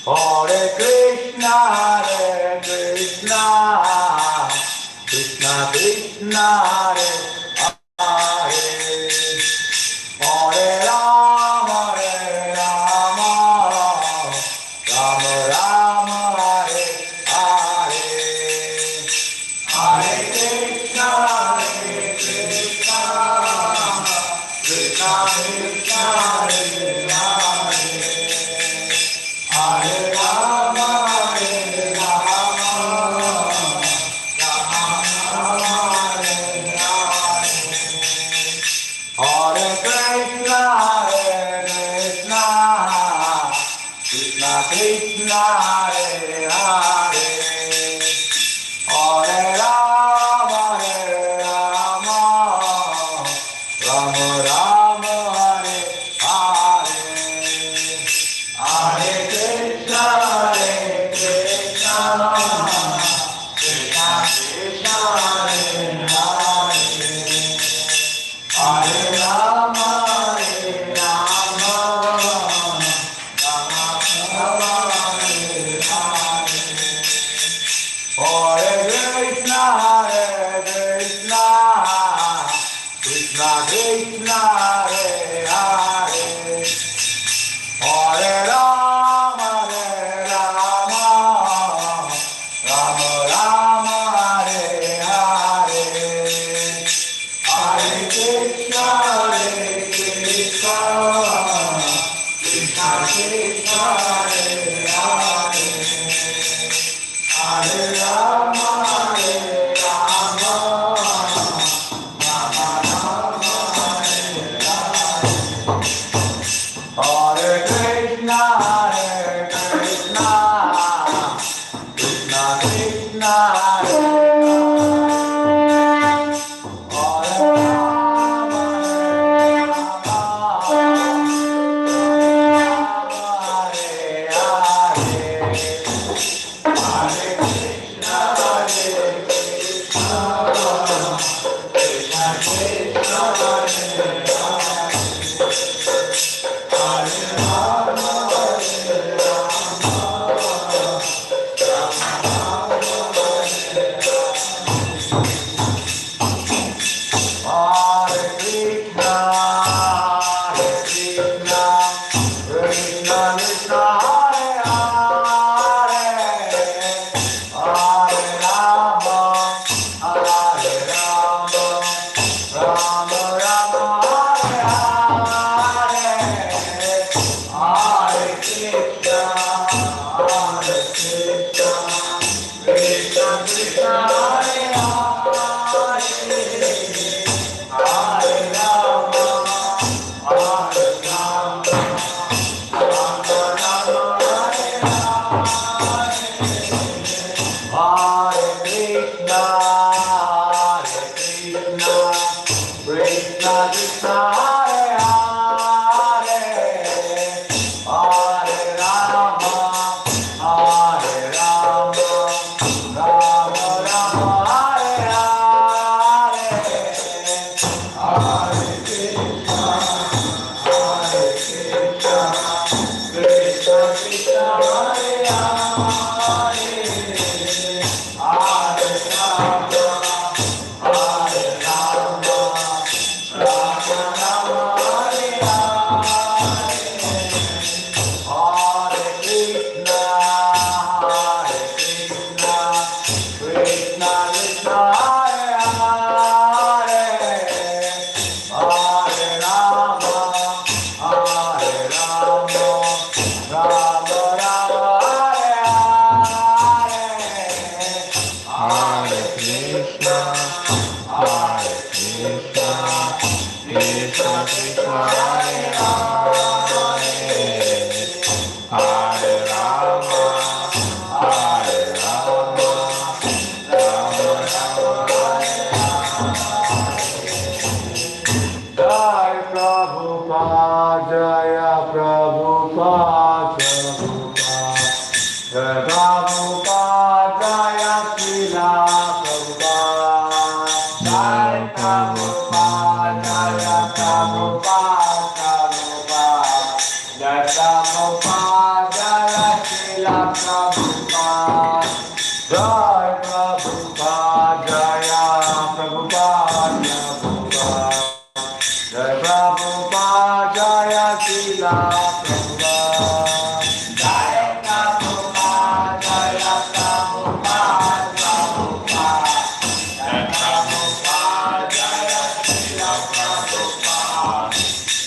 Hare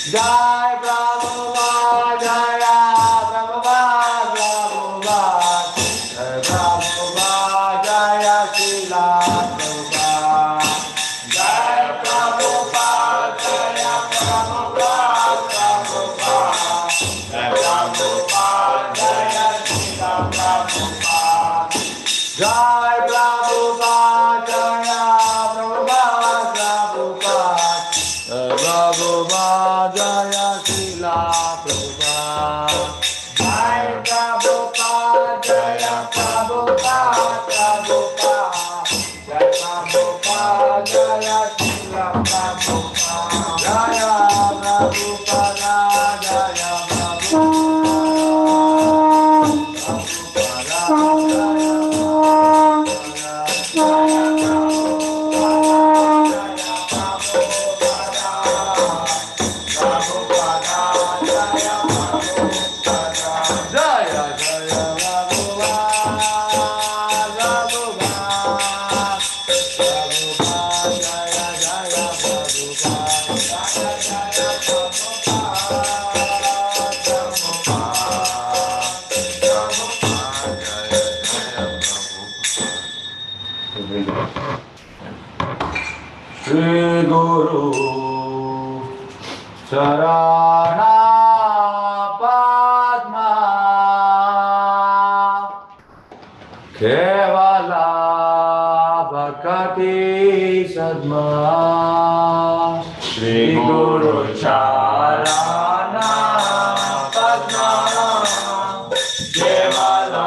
Jai Prabhupada, Jaya Prabhupada, Prabhupada, Jaya Srila Prabhupada. Jai Prabhupada, Jaya Prabhupada, Prabhupada, Jaya Srila Prabhupada. Jai Prabhupada, Jaya Prabhupada, Prabhupada, Jaya Srila Prabhupada. Jai Prabhupada, Jaya Prabhupada, Jai Prabhupada, Jaya Srila Prabhupada. Jaya Prabhupada, Jaya Shri Guru Charana Padma Kevala Bhakti Sadma. Shri Guru Charana Padma Kevala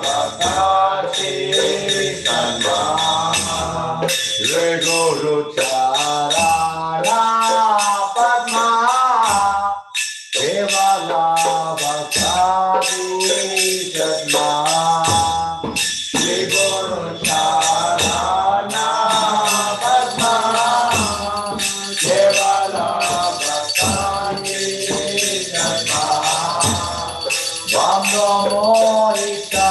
Bhakti Sadma. Shri Guru Charana Padma Kevala Bhakti Sadma. Shri Guru Charana Padma Kevala Bhakti Sadma. Vamo Isavara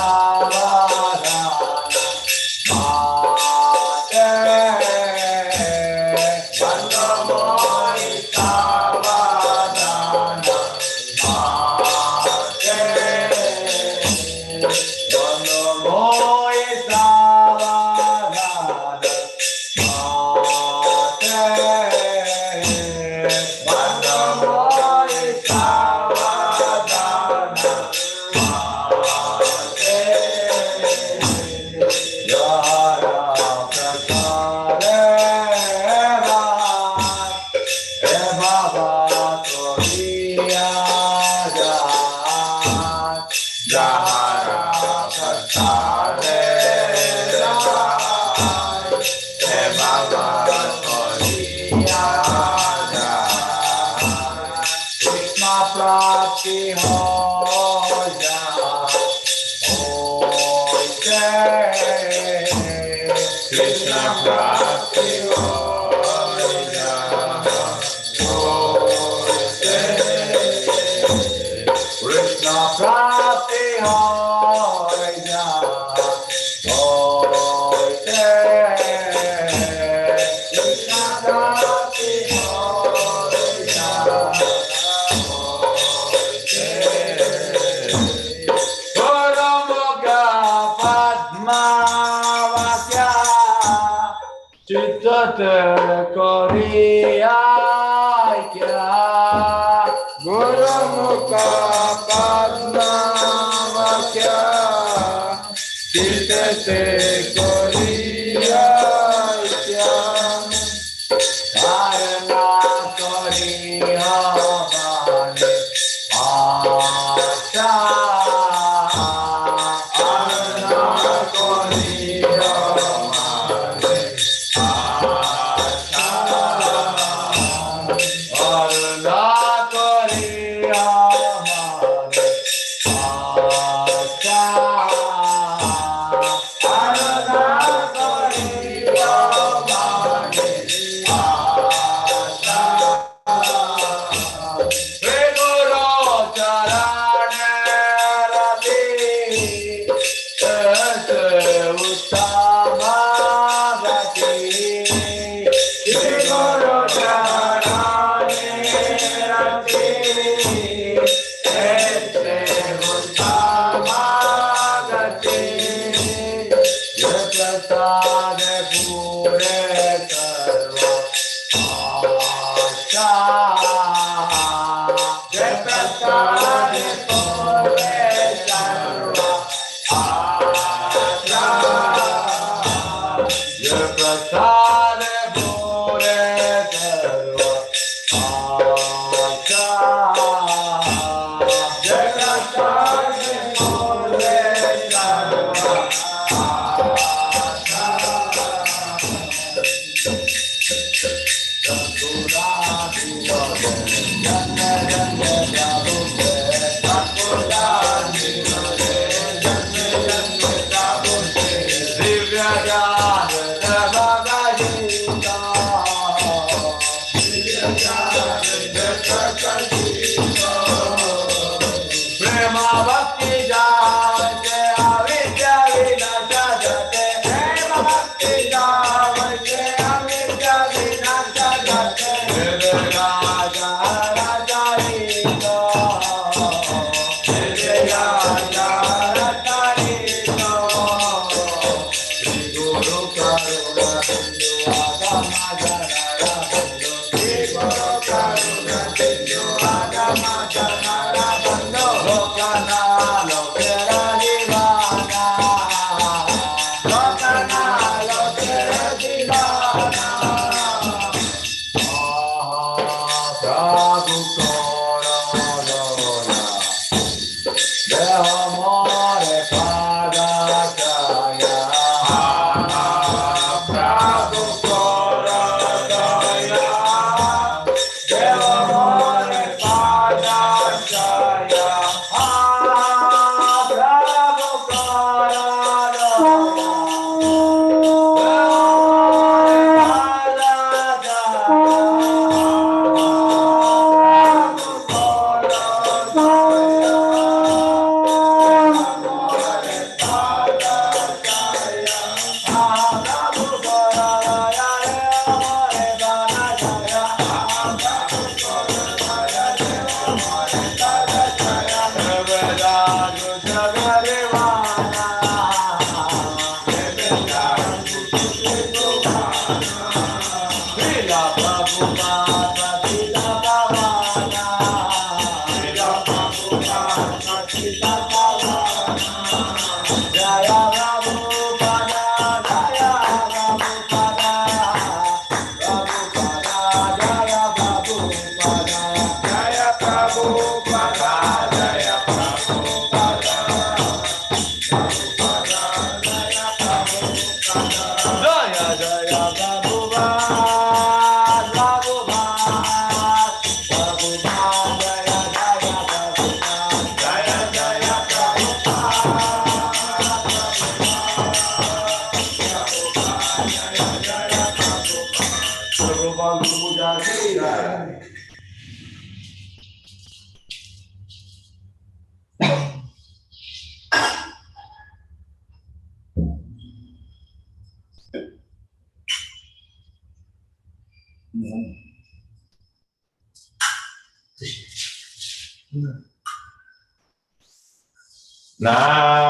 Guru Mukha Padma Vakya Chittate Koriya Dharana Koriya Bhane Asha Dharana Koriya Bhane Asha Dharana Koriya Bhane Asha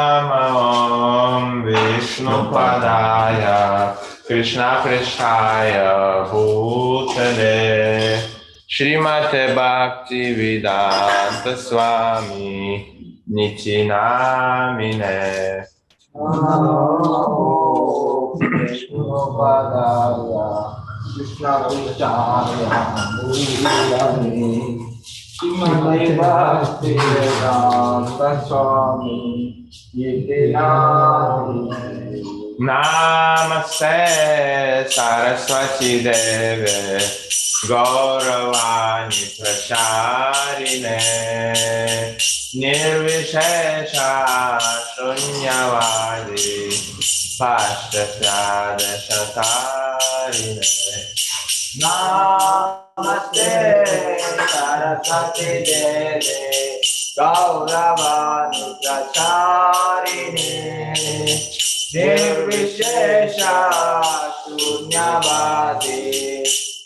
Namam Vishnupadaya Krishna Prishthaya Bhutale Srimate Bhakti Vedanta Swami Niti Namine Namam Vishnupadaya Krishna Prishthaya Bhutale Srimate Bhakti Vedanta Swami Niti Namine Namaste Saraswati Deve Gauravani Pracharine Nirvishesha Shunyavadi Pashtasyadashatarine Namaste Saraswati Deve Gauravani Pracharine Nirvishesha Shunyavadi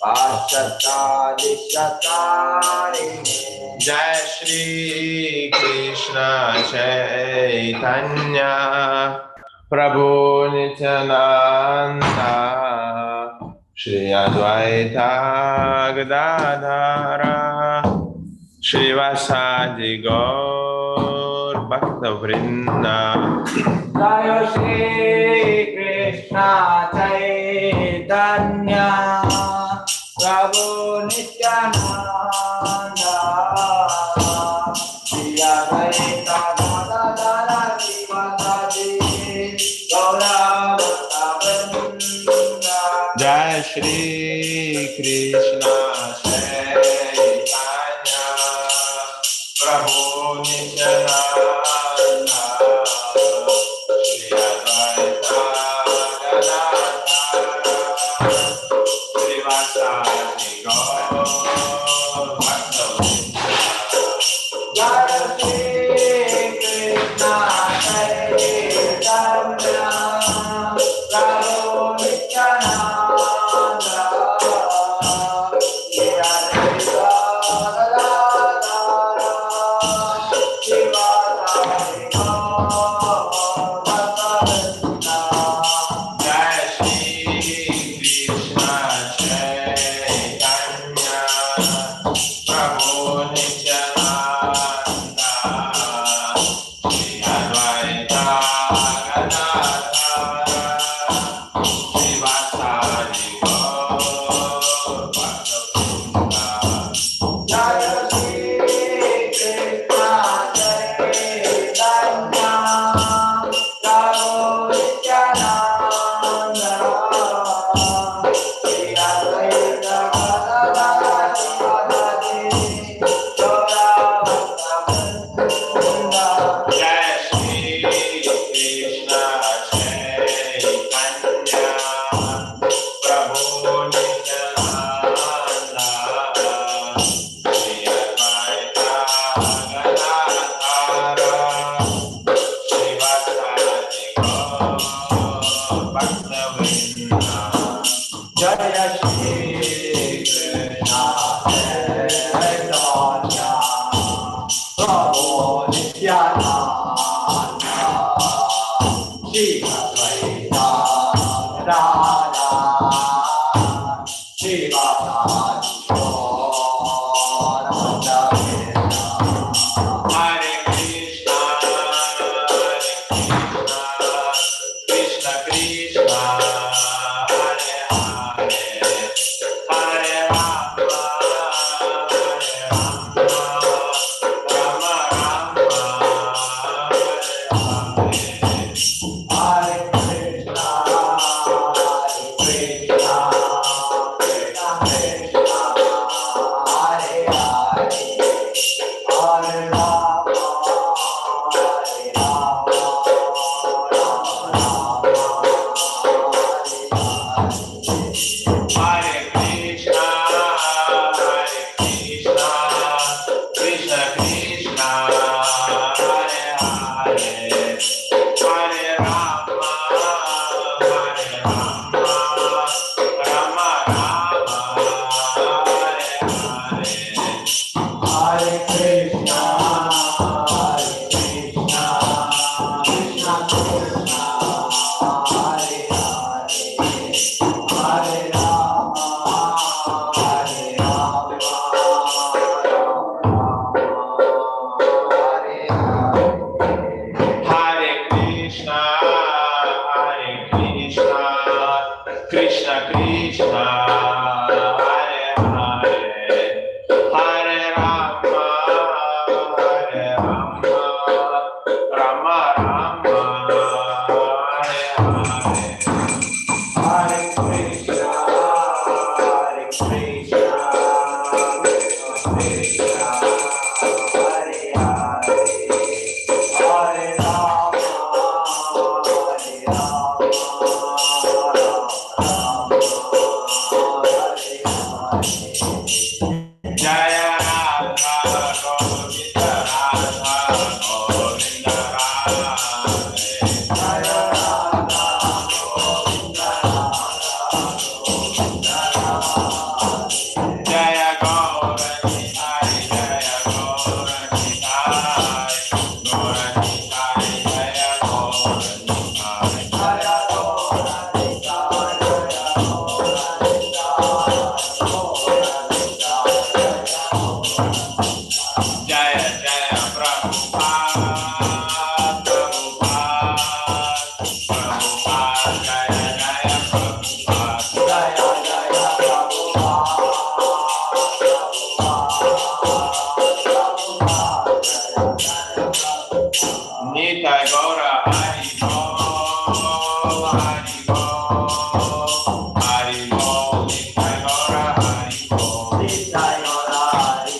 Pashtasyadashatarine Jai Shri Krishna Chaitanya Prabhu Nityananda Shri Advaita Gadadhara Shri Vasadi Gaur Bhakta Vrinda Jaya Shri Krishna Chaitanya Prabhu Nityananda Shri Advaita Gadadhara Srivasadi Gaura Bhakta Vrinda Jai Shri Krishna Chaitanya Prabhu Nityananda Shri Advaita Gadadhara Srivasadi Gaur Bhakta-vrinda. Jai Shri Krishna Chaitanya Prabhu Nityananda Shri Advaita Gadadhara Srivasadi Gaur Bhakta-vrinda. Jai Shri Krishna Chaitanya Prabhu Nityananda Shri Advaita Gadadhara Srivasadi Gaur Bhakta-vrinda. Jai Shri Krishna Chaitanya Prabhu Nityananda Shri Advaita Gadadhara Srivasadi Gaura Bhakta-vrinda. Jai Shri Krishna Chaitanya Prabhu Nityananda Shri Advaita Gadadhara Srivasadi Gaur Bhakta-vrinda. Jai Shri Krishna Chaitanya Prabhu Nityananda Shri Advaita Gadadhara Srivasadi Gaur Bhakta-vrinda. Hare Krishna, Krishna Krishna, Hare Hare, Hare Rama, Nitai Hari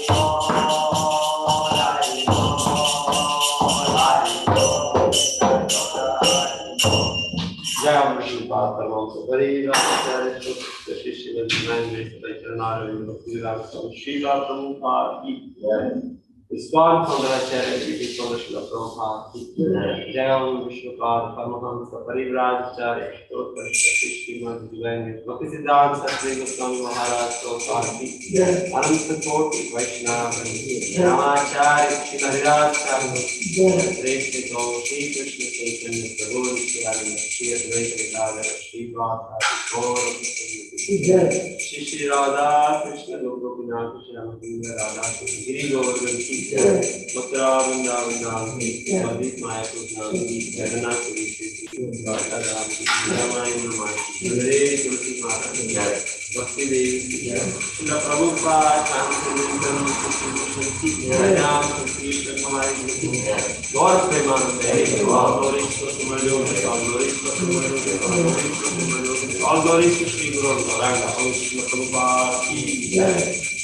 जय श्रीपाद परमहंस परिव्राजकाचार्य शिष्य वैष्णव चरणारविंद भक्तिवेदांत स्वामी श्रीला प्रभुपाद की जय। ISKCON फाउंडराचार्य Shri शिला प्रभुपाद की जय। विष्णुपाद परमहंस परिव्राजकाचार्य श्रीमद भक्ति सिद्धांत सतगुरु गोस्वामी महाराज प्रभुपाद की जय। अनंत कोटि वैष्णव रामाचार्य श्री हरिदास श्री कृष्ण चैतन्य प्रभु नित्यानंद श्री अद्वैत गदाधर श्रीवासादि गौर श्री श्री राधा कृष्ण गोपीनाथ श्याम सुंदर राधा गिरि गोवर्धन की जय। मथुरा वृंदावन धाम की अद्वैत मायापुर धाम की जगन्नाथपुरी की द्वारका धाम की रामायण रामायण हरे तुलसी माता की जय। भक्ति देवी की जय। श्रील प्रभुपाद शांति की जय। राम कृष्ण हमारे की जय। गौर प्रेमानंद हरे all glory to Sumayoga, all glory to Sumayoga, all glory to Sumayoga, all glory to Sri Guru Gauranga, Prabhupada ki jai।